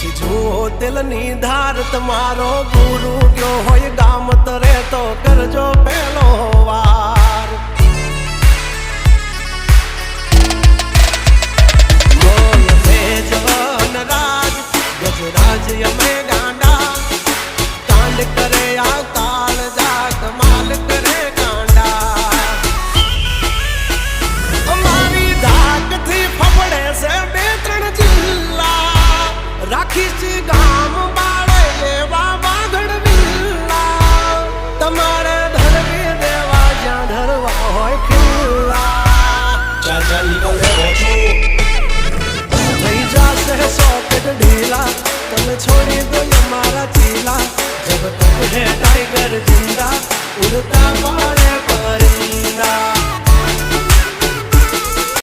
દિલની ધાર તમારો ગુરુ ગયો હોય ગામ તરે તો કરજો પેલો વાર બોલ ભેજવન રાજ ગજરાજ અમે ગાંડા કાંડ કરે આ કાળ જા કમાલ કરે ગાંડા અમારી ધાકથી ફફડે છે બે ત્રણ જિલ્લા રાખીશ ગામ બાળે લેવા વાઘડ વિલ્લા તમારે ધરવી દેવા જ્યાં ધરવા હોય ખિલ્લા થઈ જાશે સોકેટ ઢીલા તમે છોડી દો અમારા ચીલા જબ તક હે ટાઈગર જિંદા ઉડતા પાડે પરિંદા